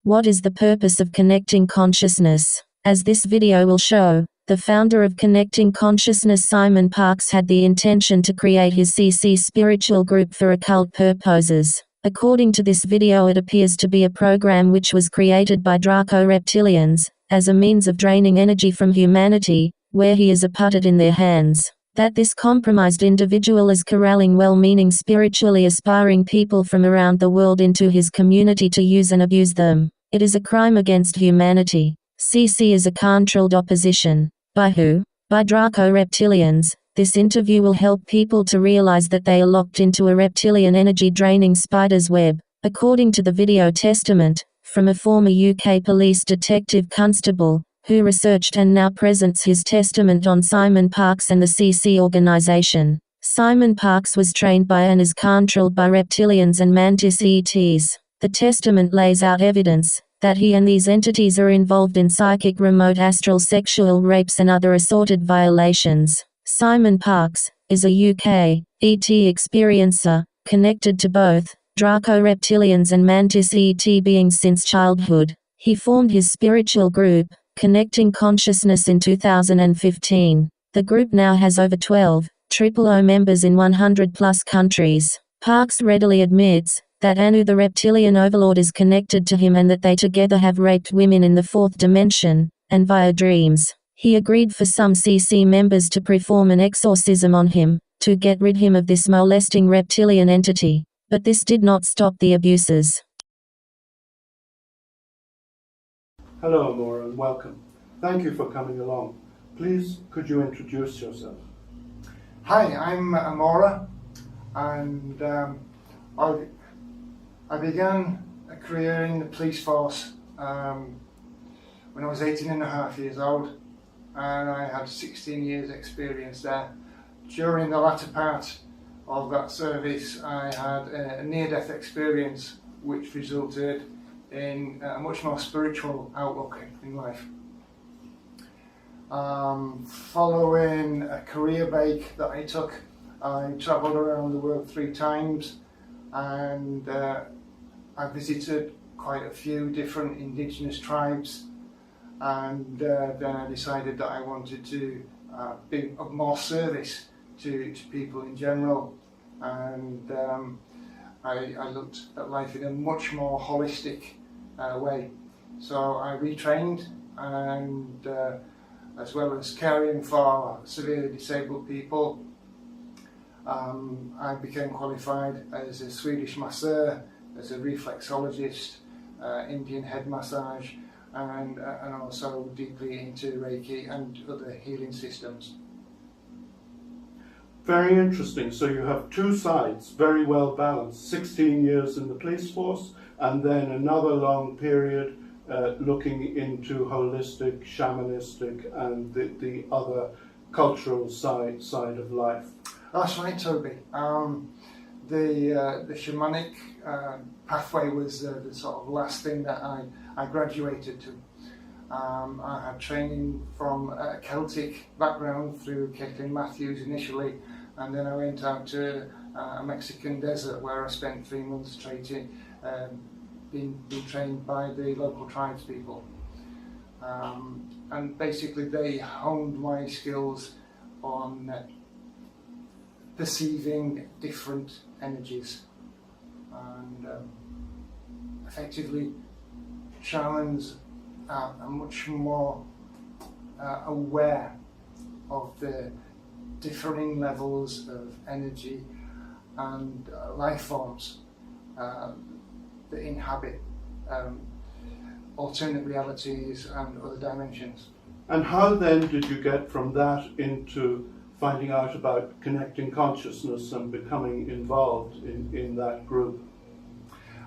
What is the purpose of connecting consciousness? As this video will show, the founder of Connecting Consciousness, Simon Parkes, had the intention to create his CC spiritual group for occult purposes. According to this video, it appears to be a program which was created by Draco reptilians, as a means of draining energy from humanity, where he is a puppet in their hands. That this compromised individual is corralling well-meaning spiritually aspiring people from around the world into his community to use and abuse them. It is a crime against humanity. CC is a controlled opposition. By who? By Draco reptilians. This interview will help people to realize that they are locked into a reptilian energy-draining spider's web. According to the video testament, from a former UK police detective constable, who researched and now presents his testament on Simon Parkes and the CC organization. Simon Parkes was trained by and is controlled by reptilians and mantis ETs. The testament lays out evidence that he and these entities are involved in psychic, remote astral, sexual rapes and other assorted violations. Simon Parkes is a UK ET experiencer, connected to both Draco reptilians and mantis ET beings since childhood. He formed his spiritual group, Connecting Consciousness, in 2015. The group now has over 12,000 members in 100+ countries. Parkes readily admits that Anu the reptilian overlord is connected to him and that they together have raped women in the fourth dimension, and via dreams. He agreed for some CC members to perform an exorcism on him, to get rid him of this molesting reptilian entity. But this did not stop the abuses. Hello, Amora, and welcome. Thank you for coming along. Please, could you introduce yourself? Hi, I'm Amora, and I began a career in the police force when I was 18.5 years old, and I had 16 years experience there. During the latter part of that service, I had a near-death experience which resulted in a much more spiritual outlook in life. Following a career break that I took, I travelled around the world 3 times, and I visited quite a few different indigenous tribes, and then I decided that I wanted to be of more service to people in general, and I looked at life in a much more holistic way. So I retrained, and as well as caring for severely disabled people, I became qualified as a Swedish masseur, as a reflexologist, Indian head massage, and also deeply into Reiki and other healing systems. Very interesting. So you have 2 sides, very well balanced. 16 years in the police force, and then another long period looking into holistic, shamanistic, and the other cultural side of life. That's right, Toby. The shamanic pathway was the sort of last thing that I graduated to. I had training from a Celtic background through Caitlin Matthews initially, and then I went out to a Mexican desert where I spent 3 months training, being trained by the local tribespeople. And basically they honed my skills on perceiving different energies and effectively shamans are much more aware of the differing levels of energy and life forms that inhabit alternate realities and other dimensions. And how then did you get from that into finding out about connecting consciousness and becoming involved in that group?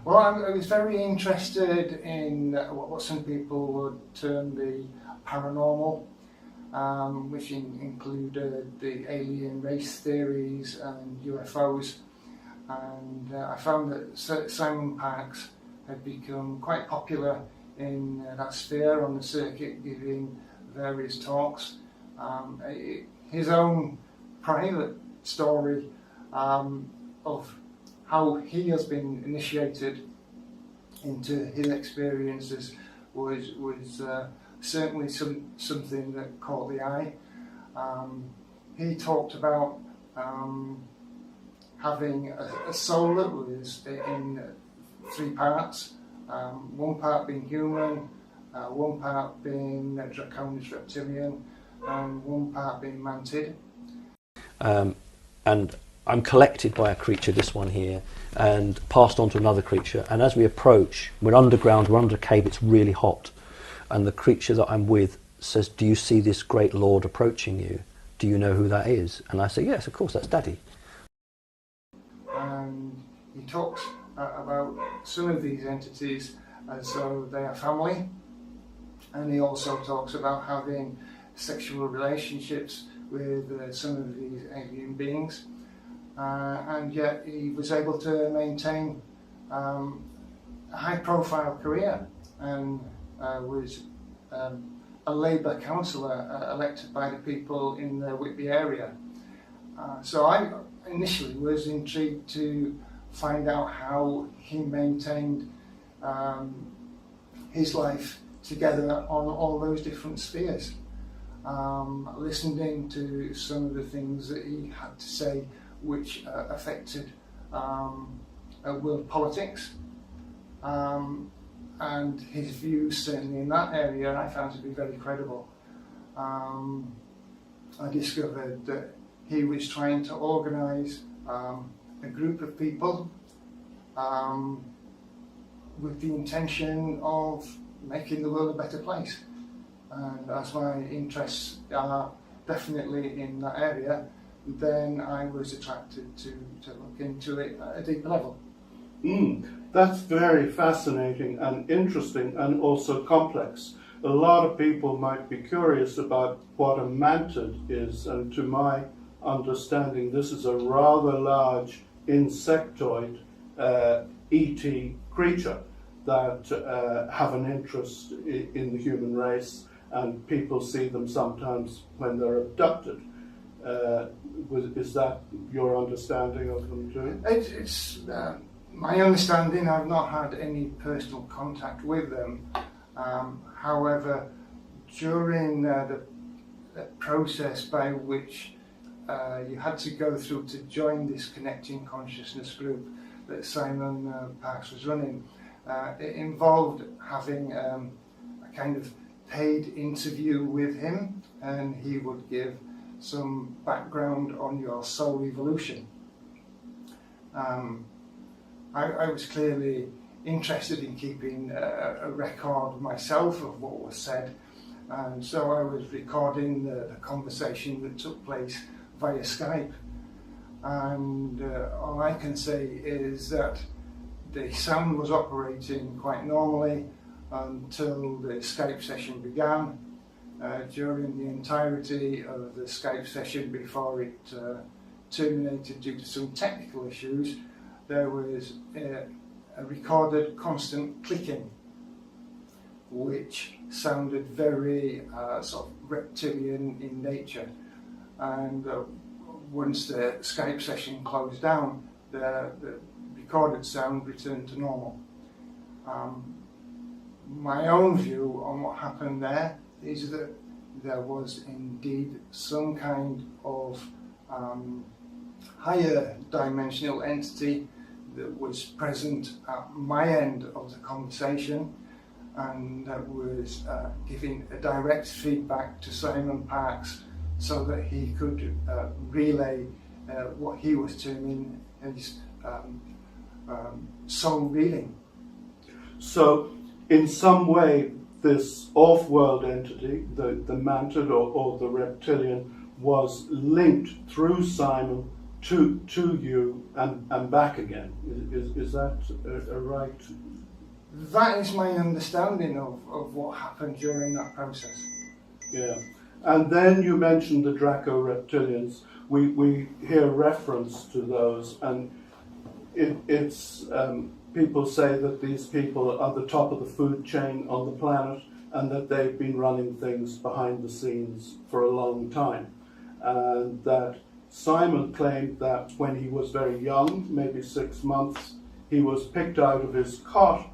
Well, I was very interested in what some people would term the paranormal, which included the alien race theories and UFOs. And I found that Simon Parkes had become quite popular in that sphere on the circuit, giving various talks. His own private story of how he has been initiated into his experiences was certainly something that caught the eye. He talked about having a soul that was in three parts, one part being human, one part being Draconis reptilian, and one part being manted. And I'm collected by a creature, this one here, and passed on to another creature. And as we approach, we're underground, we're under a cave, it's really hot. And the creature that I'm with says, "Do you see this great lord approaching you? Do you know who that is?" And I say, "Yes, of course, that's Daddy." And he talks about some of these entities as though they are family. And he also talks about having sexual relationships with some of these alien beings. And yet he was able to maintain a high-profile career and was a Labour councillor elected by the people in the Whitby area. So I initially was intrigued to find out how he maintained his life together on all those different spheres. Listening to some of the things that he had to say which affected world politics, and his views certainly in that area I found to be very credible. I discovered that he was trying to organise a group of people with the intention of making the world a better place. And as my interests are definitely in that area, then I was attracted to look into it at a deeper level. That's very fascinating and interesting and also complex. A lot of people might be curious about what a mantid is, and to my understanding this is a rather large insectoid ET creature that have an interest in the human race, and people see them sometimes when they're abducted. Is that your understanding of them too? It's my understanding. I've not had any personal contact with them. However, during the process by which you had to go through to join this Connecting Consciousness group that Simon Parkes was running, it involved having a kind of paid interview with him, and he would give some background on your soul evolution. I was clearly interested in keeping a record myself of what was said, and so I was recording the conversation that took place via Skype. And all I can say is that the sound was operating quite normally until the Skype session began. During the entirety of the Skype session before it terminated due to some technical issues, there was a recorded constant clicking, which sounded very sort of reptilian in nature. And once the Skype session closed down, the recorded sound returned to normal. My own view on what happened there is that there was indeed some kind of higher dimensional entity that was present at my end of the conversation, and that was giving a direct feedback to Simon Parkes so that he could relay what he was terming his soul reading. So, in some way, this off-world entity, the mantid or the reptilian, was linked through Simon to you and back again. Is that a right? That is my understanding of what happened during that process. Yeah. And then you mentioned the Draco reptilians. We hear reference to those, and it's people say that these people are the top of the food chain on the planet, and that they've been running things behind the scenes for a long time. And that Simon claimed that when he was very young, maybe 6 months, he was picked out of his cot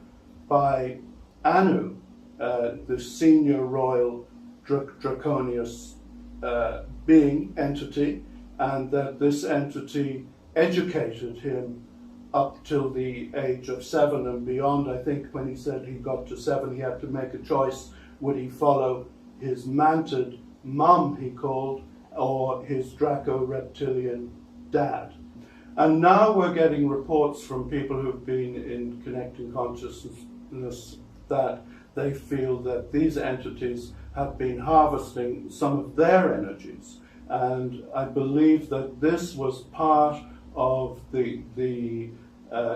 by Anu, the senior royal Draconius being entity, and that this entity educated him up till the age of 7 and beyond. I think when he said he got to 7, he had to make a choice. Would he follow his manted mum, he called, or his Draco-reptilian dad? And now we're getting reports from people who've been in connecting consciousness that they feel that these entities have been harvesting some of their energies. And I believe that this was part of the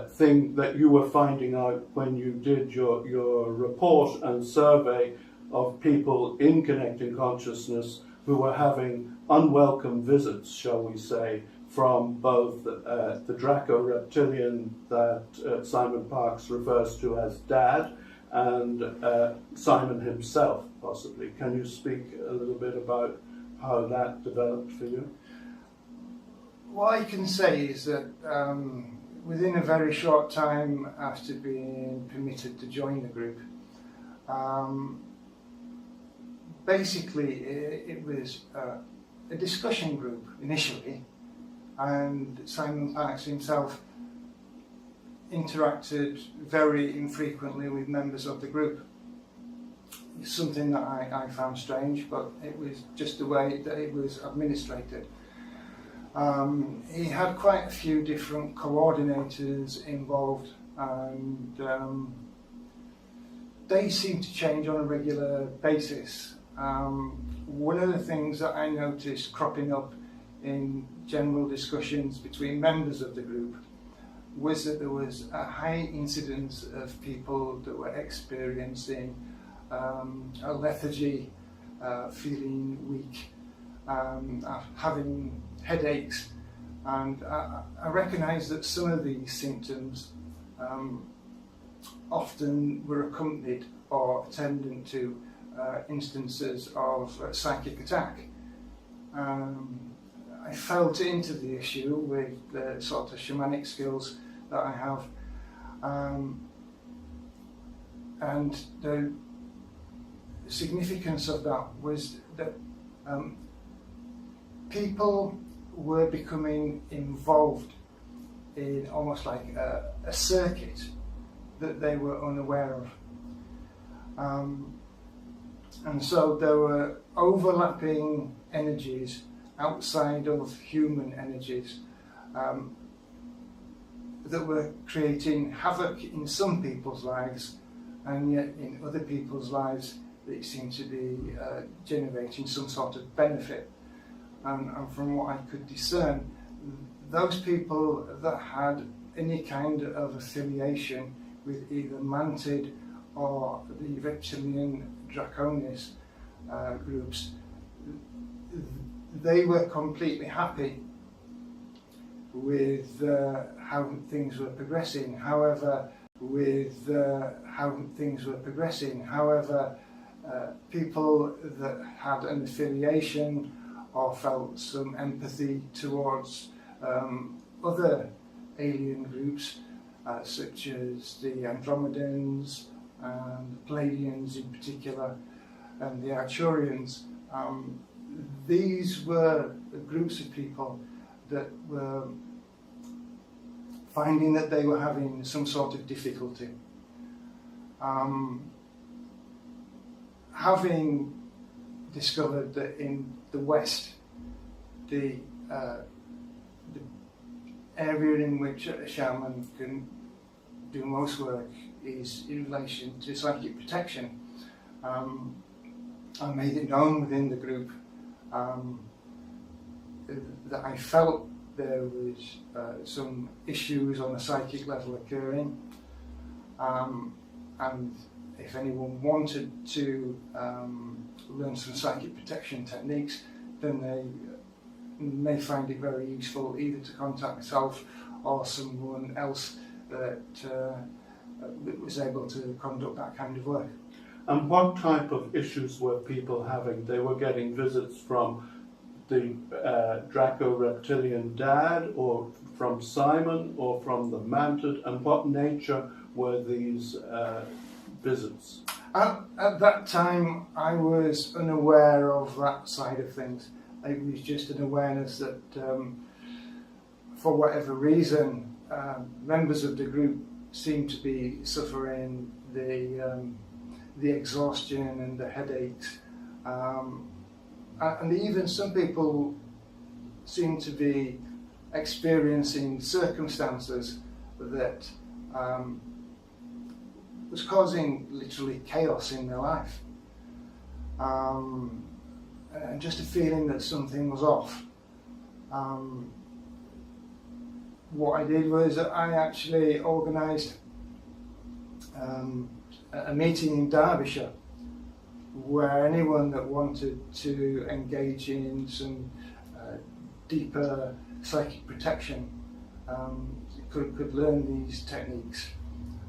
thing that you were finding out when you did your report and survey of people in connecting consciousness who were having unwelcome visits, shall we say, from both the Draco-reptilian that Simon Parkes refers to as Dad, and Simon himself, possibly. Can you speak a little bit about how that developed for you? What I can say is that within a very short time after being permitted to join the group, basically it was a discussion group initially, and Simon Parkes himself interacted very infrequently with members of the group. It's something that I found strange, but it was just the way that it was administrated. He had quite a few different coordinators involved, and they seemed to change on a regular basis. One of the things that I noticed cropping up in general discussions between members of the group was that there was a high incidence of people that were experiencing a lethargy, feeling weak, having headaches, and I recognise that some of these symptoms often were accompanied or attendant to instances of psychic attack. I felt into the issue with the sort of shamanic skills that I have, and the significance of that was that people were becoming involved in almost like a circuit that they were unaware of. And so there were overlapping energies outside of human energies that were creating havoc in some people's lives, and yet in other people's lives they seemed to be generating some sort of benefit. And from what I could discern, those people that had any kind of affiliation with either Mantid or the reptilian Draconis groups, they were completely happy with how things were progressing. However, people that had an affiliation or felt some empathy towards other alien groups, such as the Andromedans and the Pleiadians in particular, and the Arcturians. These were groups of people that were finding that they were having some sort of difficulty. Having discovered that in the West, the area in which a shaman can do most work is in relation to psychic protection. I made it known within the group that I felt there was some issues on a psychic level occurring, and if anyone wanted to learn some psychic protection techniques, then they may find it very useful either to contact myself or someone else that was able to conduct that kind of work. And what type of issues were people having? They were getting visits from the Draco-reptilian dad, or from Simon, or from the Mantid, and what nature were these visits? At that time, I was unaware of that side of things. It was just an awareness that, for whatever reason, members of the group seemed to be suffering the exhaustion and the headaches, and even some people seemed to be experiencing circumstances that was causing literally chaos in their life, and just a feeling that something was off. What I did was I actually organised a meeting in Derbyshire where anyone that wanted to engage in some deeper psychic protection could learn these techniques.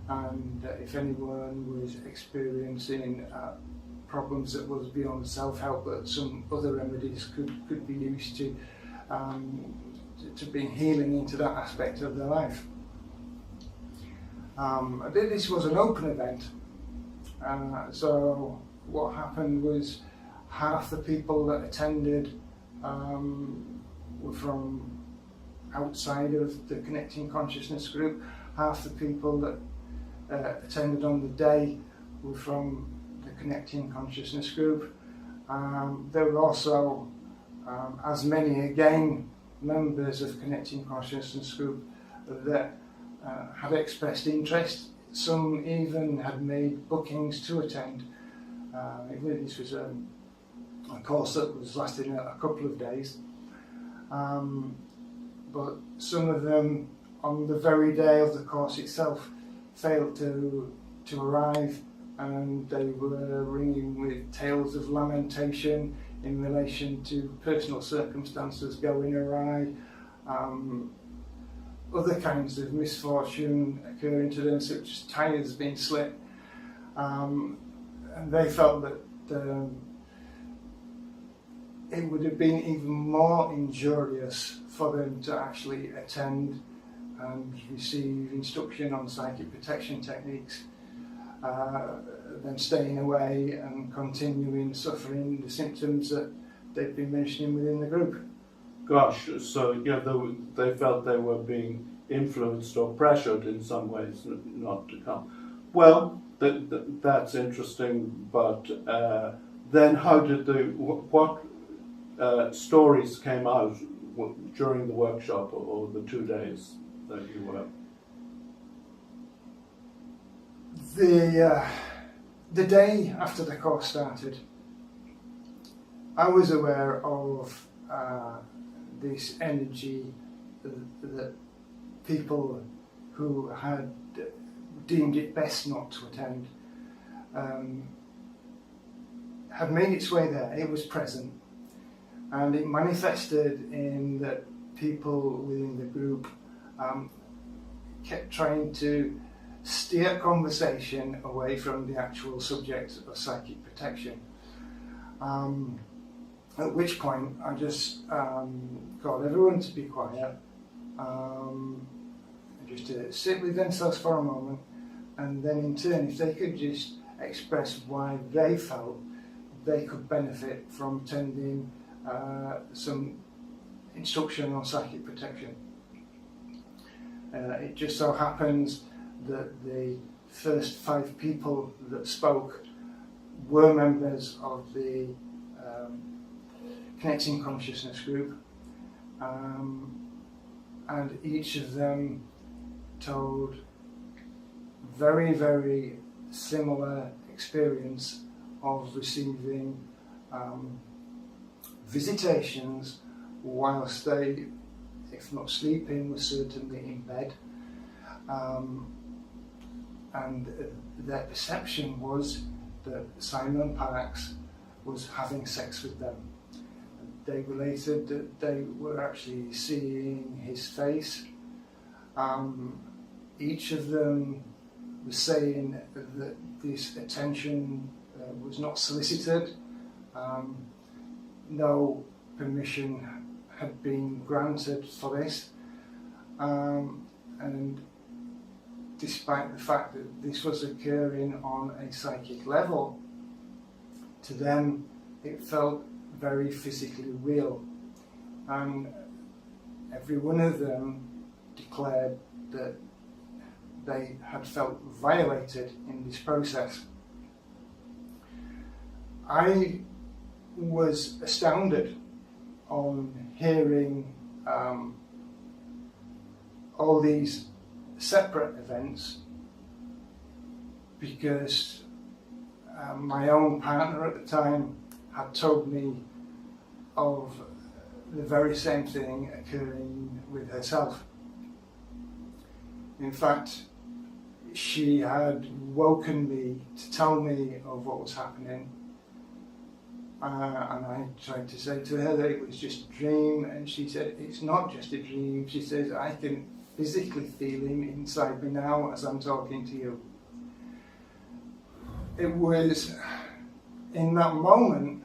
And if anyone was experiencing problems that was beyond self-help, that some other remedies could be used to bring healing into that aspect of their life. This was an open event, so what happened was half the people that attended were from outside of the Connecting Consciousness group. Half the people that attended on the day were from the Connecting Consciousness group. There were also as many again members of Connecting Consciousness group that had expressed interest. Some even had made bookings to attend. This was a course that was lasting a couple of days, but some of them on the very day of the course itself failed to arrive, and they were ringing with tales of lamentation in relation to personal circumstances going awry, other kinds of misfortune occurring to them, such as tyres being slit, and they felt that it would have been even more injurious for them to actually attend and receive instruction on psychic protection techniques than staying away and continuing suffering the symptoms that they've been mentioning within the group. Gosh, so they felt they were being influenced or pressured in some ways not to come. Well, that's interesting, but then how did what stories came out during the workshop or the 2 days that you were? The day after the course started, I was aware of this energy that people who had deemed it best not to attend had made its way there. It was present, and it manifested in that people within the group kept trying to steer conversation away from the actual subject of psychic protection. At which point I just got everyone to be quiet, just to sit with themselves for a moment, and then in turn, if they could just express why they felt they could benefit from attending some instruction on psychic protection. It just so happens that the first 5 people that spoke were members of the Connecting Consciousness group, and each of them told very, very similar experience of receiving visitations whilst they, if not sleeping, were certainly in bed. And their perception was that Simon Parks was having sex with them. They related that they were actually seeing his face. Each of them was saying that this attention was not solicited. No permission had been granted for this. And despite the fact that this was occurring on a psychic level, to them it felt very physically real. And every one of them declared that they had felt violated in this process. I was astounded on hearing all these separate events, because my own partner at the time had told me of the very same thing occurring with herself. In fact, she had woken me to tell me of what was happening, and I tried to say to her that it was just a dream, and she said, it's not just a dream. She says, I can physically feel him inside me now as I'm talking to you. It was in that moment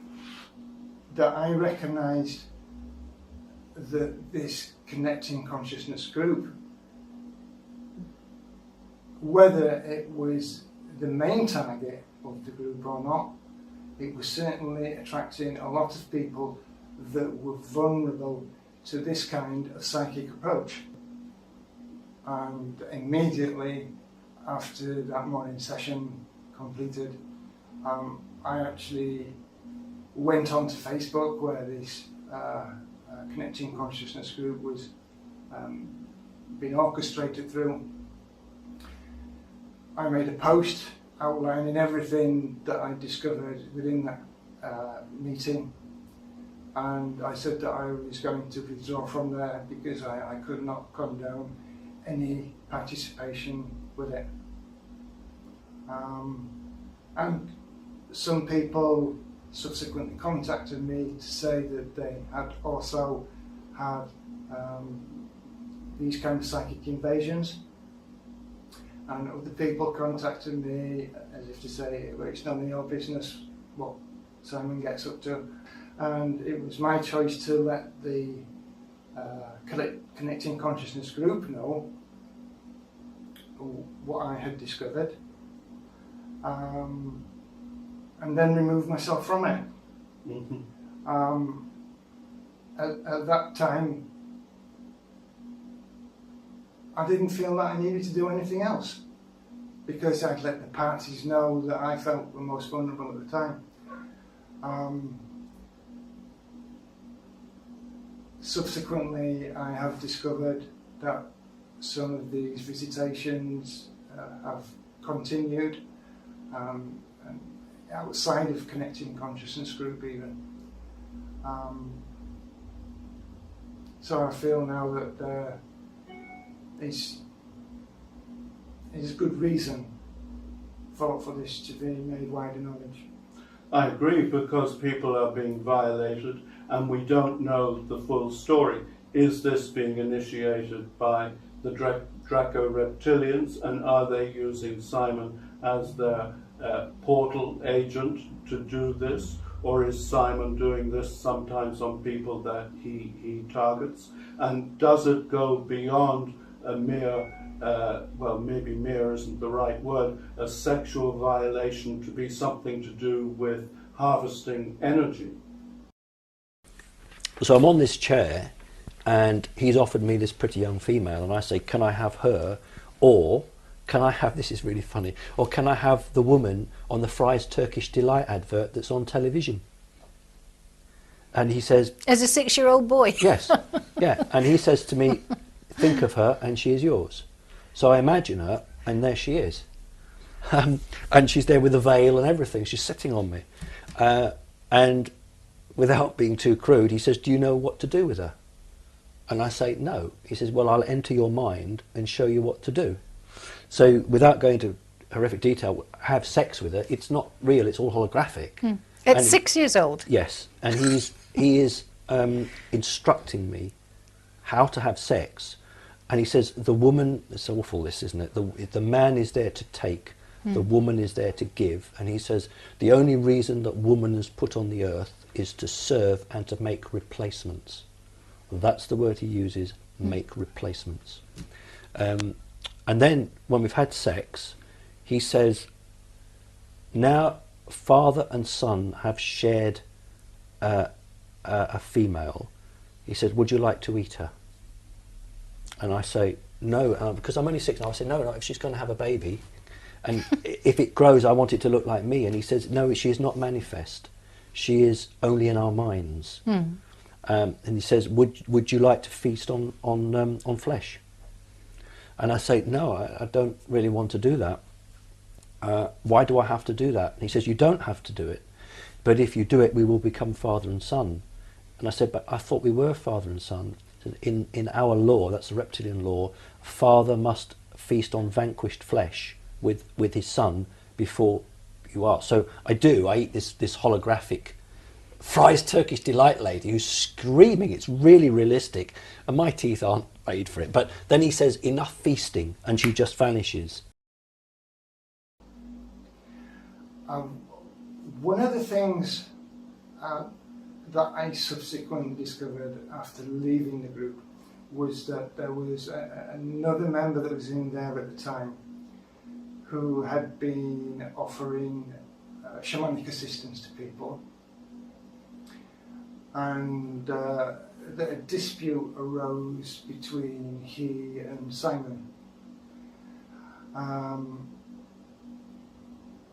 that I recognised that this connecting consciousness group, whether it was the main target of the group or not, it was certainly attracting a lot of people that were vulnerable to this kind of psychic approach. And immediately after that morning session completed, I actually went onto Facebook, where this Connecting Consciousness group was being orchestrated through. I made a post outlining everything that I discovered within that meeting, and I said that I was going to withdraw from there because I could not condone any participation with it. And some people subsequently contacted me to say that they had also had these kind of psychic invasions, and other people contacted me as if to say, well, it's none of your business what Simon gets up to. And it was my choice to let the Connecting Consciousness group know what I had discovered, and then remove myself from it. Mm-hmm. At that time, I didn't feel that I needed to do anything else, because I'd let the parties know that I felt were most vulnerable at the time. Subsequently, I have discovered that some of these visitations have continued, and outside of Connecting Consciousness group even. So I feel now that there is good reason for this to be made wider knowledge. I agree, because people are being violated and we don't know the full story. Is this being initiated by the Draco reptilians, and are they using Simon as their portal agent to do this? Or is Simon doing this sometimes on people that he targets? And does it go beyond a mere, well, maybe mere isn't the right word, a sexual violation, to be something to do with harvesting energy? So I'm on this chair, and he's offered me this pretty young female, and I say, can I have her, or can I have, this is really funny, or can I have the woman on the Fry's Turkish Delight advert that's on television? And he says... As a 6-year-old boy? Yes, yeah. And he says to me, think of her and she is yours. So I imagine her, and there she is. And she's there with a veil and everything. She's sitting on me. And without being too crude, he says, do you know what to do with her? And I say, no. He says, well, I'll enter your mind and show you what to do. So without going into horrific detail, have sex with her. It's not real, it's all holographic. At 6 years old? Yes. And he is instructing me how to have sex. And he says, the woman, it's awful this, isn't it? The man is there to take, the woman is there to give. And he says, the only reason that woman is put on the earth is to serve and to make replacements. And that's the word he uses, make replacements. And then when we've had sex, he says, now father and son have shared a female. He said, would you like to eat her? And I say, no, because I'm only 6 now. I said, no, if she's going to have a baby, and if it grows, I want it to look like me. And he says, no, she is not manifest. She is only in our minds. And he says, would you like to feast on flesh? And I say, no, I don't really want to do that. Why do I have to do that? And he says, you don't have to do it. But if you do it, we will become father and son. And I said, but I thought we were father and son. In our law, that's the reptilian law, father must feast on vanquished flesh with his son before you are. So I eat this holographic Fry's Turkish Delight lady who's screaming. It's really realistic, and my teeth aren't made for it. But then he says, enough feasting, and she just vanishes. One of the things that I subsequently discovered after leaving the group was that there was another member that was in there at the time who had been offering shamanic assistance to people, and that a dispute arose between he and Simon. And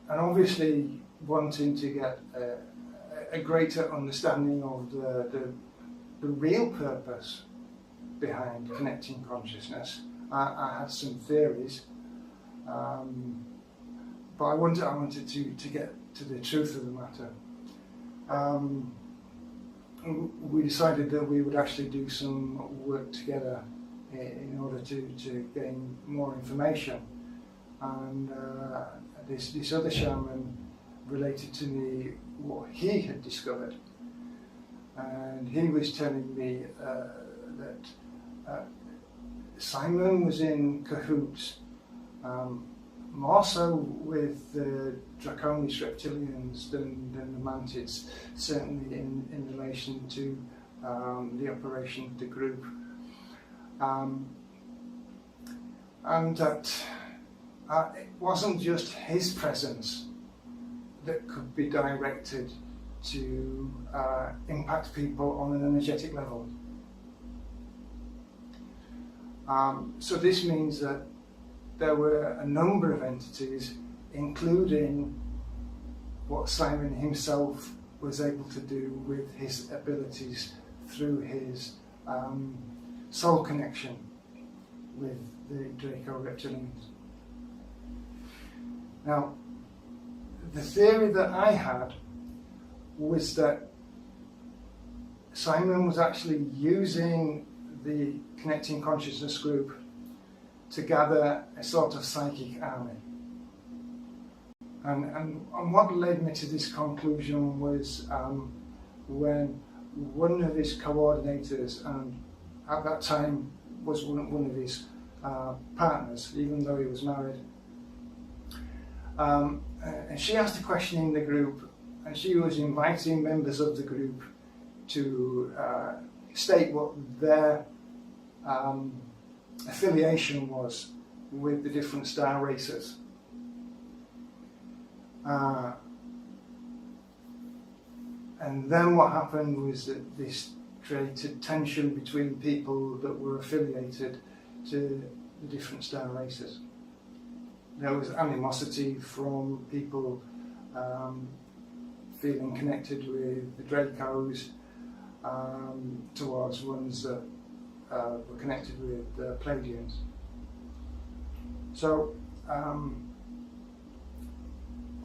obviously wanting to get a greater understanding of the real purpose behind connecting consciousness. I had some theories, but I wanted to get to the truth of the matter. We decided that we would actually do some work together in order to gain more information. And this other shaman related to me what he had discovered, and he was telling me that Simon was in cahoots, more so with the Draconis reptilians than the mantids, certainly in relation to the operation of the group, and that it wasn't just his presence that could be directed to impact people on an energetic level. So this means that there were a number of entities, including what Simon himself was able to do with his abilities through his soul connection with the Draco reptilians. Now, the theory that I had was that Simon was actually using the Connecting Consciousness group to gather a sort of psychic army. And what led me to this conclusion was when one of his coordinators, and at that time was one of his partners, even though he was married, and she asked a question in the group, and she was inviting members of the group to state what their affiliation was with the different star races. And then what happened was that this created tension between people that were affiliated to the different star races. There was animosity from people feeling connected with the Dracos towards ones that were connected with the Pleiadians. So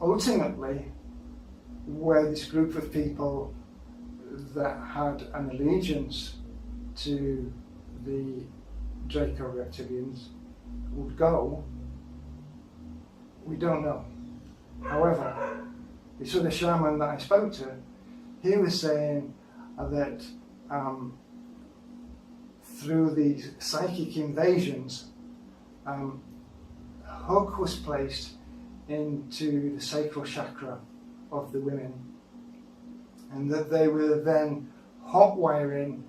ultimately, where this group of people that had an allegiance to the Draco reptilians would go, we don't know. However, this other shaman that I spoke to, he was saying that through these psychic invasions, a hook was placed into the sacral chakra of the women, and that they were then hot wiring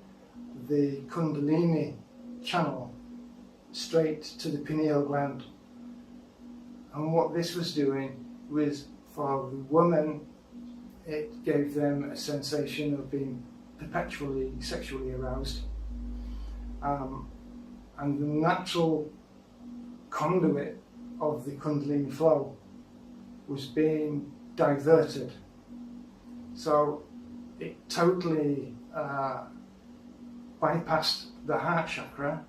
the Kundalini channel straight to the pineal gland. And what this was doing was, for the woman, it gave them a sensation of being perpetually sexually aroused. And the natural conduit of the Kundalini flow was being diverted. So it totally bypassed the heart chakra,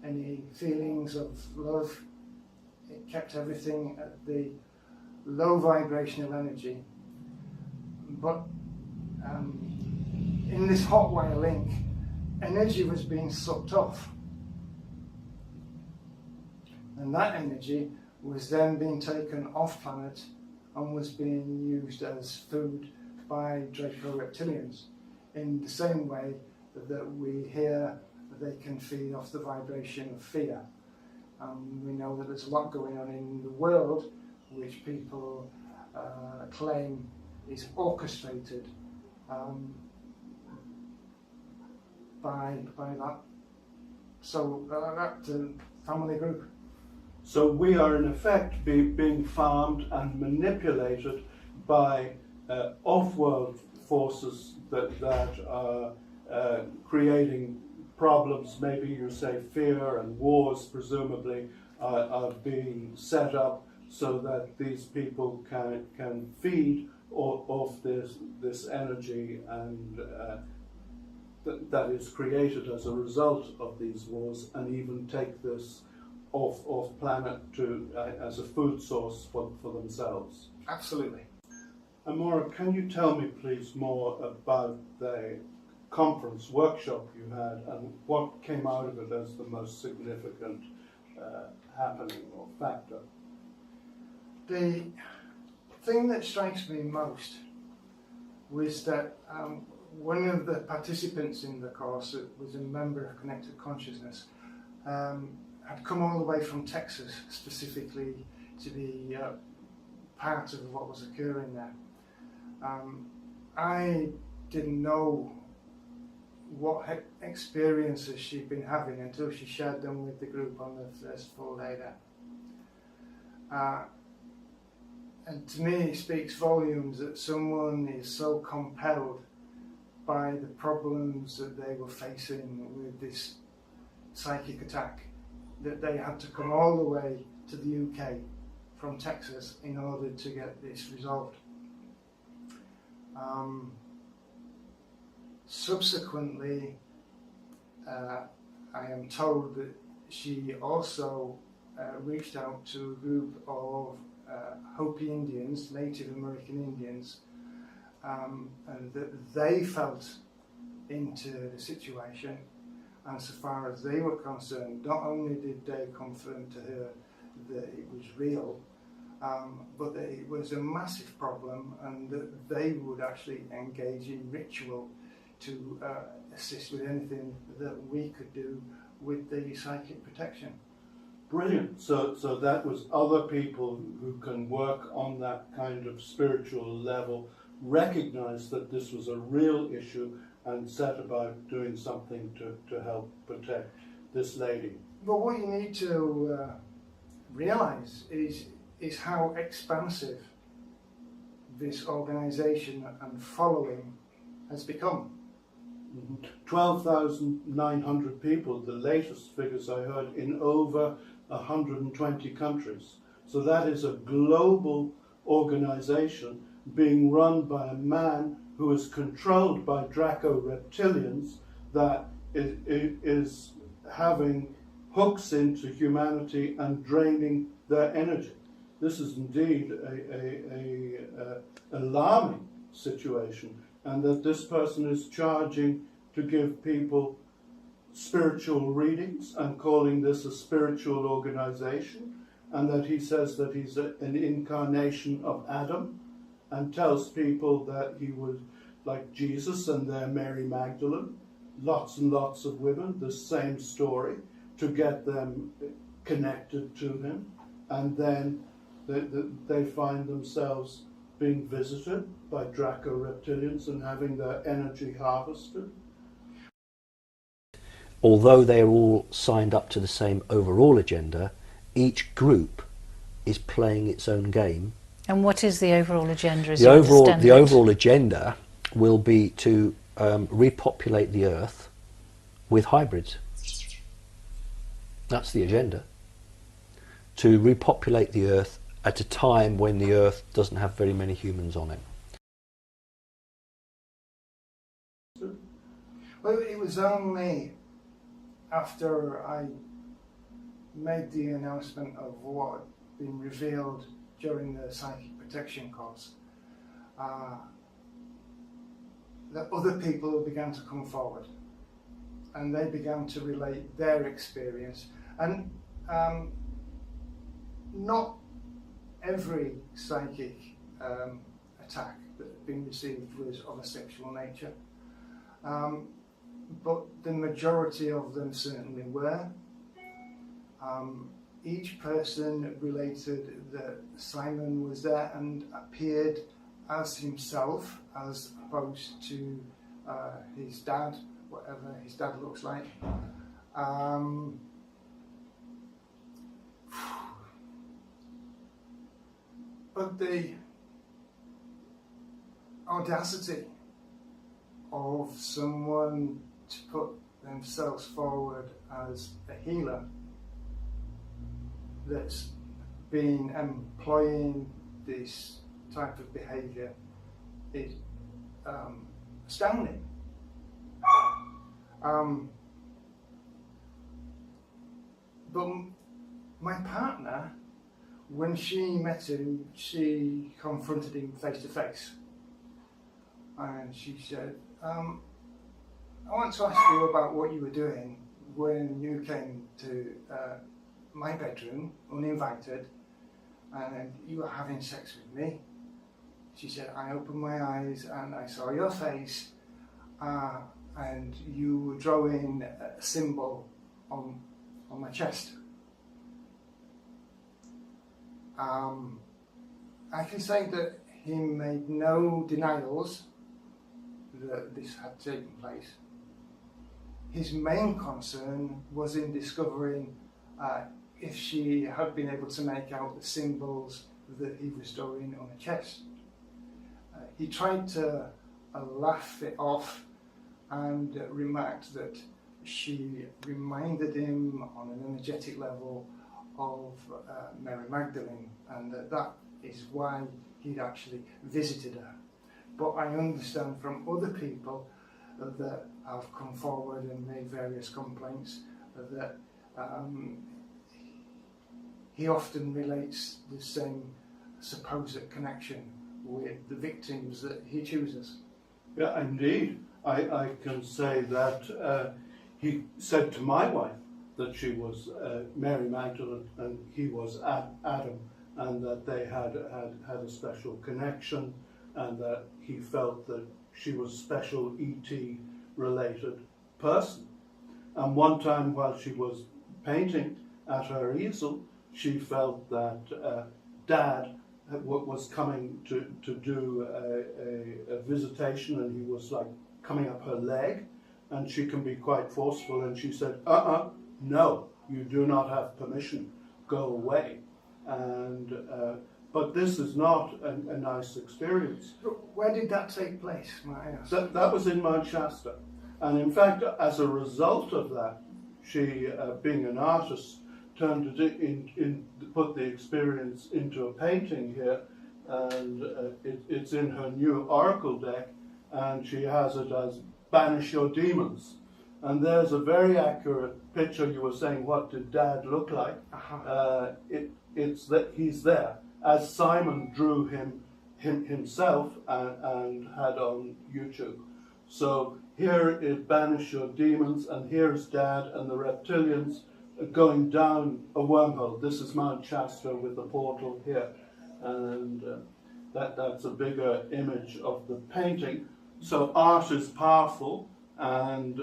any feelings of love. It kept everything at the low vibrational energy. But in this hot wire link, energy was being sucked off. And that energy was then being taken off planet and was being used as food by Draco reptilians, in the same way that we hear that they can feed off the vibration of fear. We know that there's a lot going on in the world which people claim is orchestrated by that. So that family group. So we are in effect being farmed and manipulated by off-world forces that are creating problems. Maybe you say fear and wars presumably are being set up so that these people can feed off this energy and that is created as a result of these wars, and even take this off planet to as a food source for themselves. Absolutely. Amora, can you tell me please more about the conference workshop you had and what came out of it as the most significant happening or factor? The thing that strikes me most was that one of the participants in the course, that was a member of Connected Consciousness, had come all the way from Texas specifically to be part of what was occurring there. I didn't know what experiences she'd been having until she shared them with the group on the first full day there. And to me it speaks volumes that someone is so compelled by the problems that they were facing with this psychic attack that they had to come all the way to the UK from Texas in order to get this resolved. Subsequently, I am told that she also reached out to a group of Hopi Indians, Native American Indians, and that they felt into the situation, and so far as they were concerned, not only did they confirm to her that it was real, but that it was a massive problem, and that they would actually engage in ritual to assist with anything that we could do with the psychic protection. Brilliant. So that was other people who can work on that kind of spiritual level, recognize that this was a real issue, and set about doing something to help protect this lady. But what you need to realize is how expansive this organization and following has become. 12,900 people, the latest figures I heard, in over 120 countries. So that is a global organization being run by a man who is controlled by Draco reptilians, that is having hooks into humanity and draining their energy. This is indeed a alarming situation, and that this person is charging to give people spiritual readings and calling this a spiritual organization, and that he says that he's an incarnation of Adam, and tells people that he was like Jesus and their Mary Magdalene, lots and lots of women, the same story, to get them connected to him, and then they find themselves being visited by Draco reptilians and having their energy harvested. although they're all signed up to the same overall agenda, each group is playing its own game. And what is the overall agenda as The you overall, understand the it? overall agenda will be to repopulate the Earth with hybrids. That's the agenda. To repopulate the Earth at a time when the Earth doesn't have very many humans on it. Well, it was only after I made the announcement of what had been revealed during the psychic protection course that other people began to come forward, and they began to relate their experience. And not every psychic attack that had been received was of a sexual nature, but the majority of them certainly were. Each person related that Simon was there and appeared as himself, as opposed to his dad, whatever his dad looks like. But the audacity of someone to put themselves forward as a healer that's been employing this type of behaviour is astounding. But my partner, when she met him, she confronted him face to face, and she said, I want to ask you about what you were doing when you came to my bedroom uninvited and you were having sex with me. She said, I opened my eyes and I saw your face and you were drawing a symbol on my chest. I can say that he made no denials that this had taken place. His main concern was in discovering if she had been able to make out the symbols that he was drawing on her chest. He tried to laugh it off and remarked that she reminded him on an energetic level of Mary Magdalene, and that is why he'd actually visited her. But I understand from other people that have come forward and made various complaints that he often relates the same supposed connection with the victims that he chooses. Yeah, indeed. I can say that he said to my wife that she was Mary Magdalene and he was Adam, and that they had a special connection, and that he felt that she was a special E.T. related person. And one time while she was painting at her easel, she felt that Dad was coming to do a visitation, and he was like coming up her leg, and she can be quite forceful, and she said, no, you do not have permission, go away. And but this is not a nice experience. Where did that take place, may I ask? That was in Mount Shasta, and in fact, as a result of that, she, being an artist, turned to put the experience into a painting here, and it's in her new oracle deck, and she has it as "Banish Your Demons." And there's a very accurate picture. You were saying, what did Dad look like? It's that he's there, as Simon drew himself and had on YouTube. So here is "Banish Your Demons," and here's Dad and the reptilians going down a wormhole. This is Mount Shasta with the portal here, and that's a bigger image of the painting. So art is powerful, and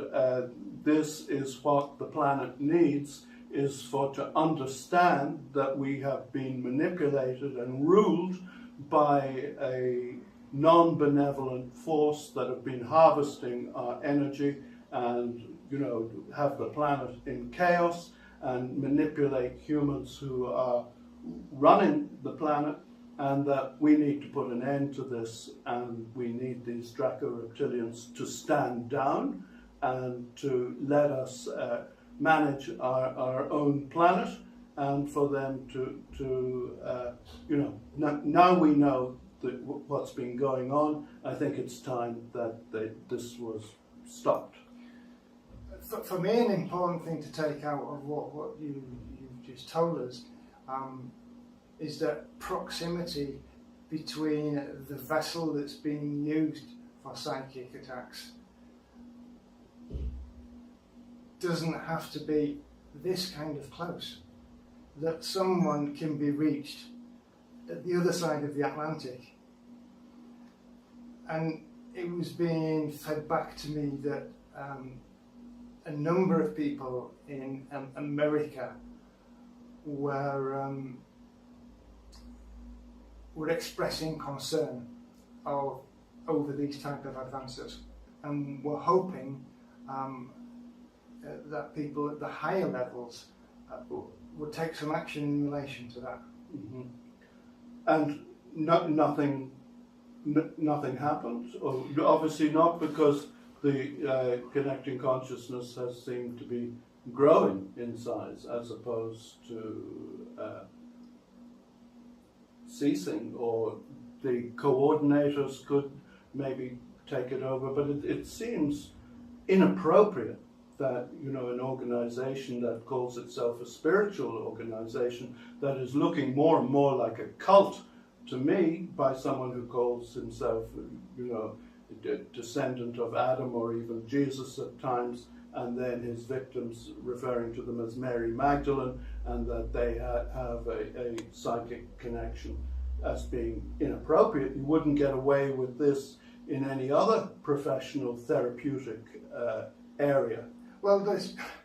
this is what the planet needs, is to understand that we have been manipulated and ruled by a non-benevolent force that have been harvesting our energy and, you know, have the planet in chaos and manipulate humans who are running the planet, and that we need to put an end to this, and we need these Draco reptilians to stand down and to let us manage our own planet, and for them to you know, now we know that what's been going on. I think it's time that this was stopped. For me, an important thing to take out of what you've just told us is that proximity between the vessel that's being used for psychic attacks doesn't have to be this kind of close. That someone can be reached at the other side of the Atlantic. And it was being fed back to me that a number of people in America were expressing concern over these type of advances, and were hoping that people at the higher levels would take some action in relation to that. Mm-hmm. And nothing happened, or obviously not, because the connecting consciousness has seemed to be growing in size as opposed to ceasing, or the coordinators could maybe take it over, but it seems inappropriate that, you know, an organization that calls itself a spiritual organization that is looking more and more like a cult to me by someone who calls himself, you know, a descendant of Adam or even Jesus at times, and then his victims referring to them as Mary Magdalene, and that they have a psychic connection, as being inappropriate. You wouldn't get away with this in any other professional therapeutic area. Well,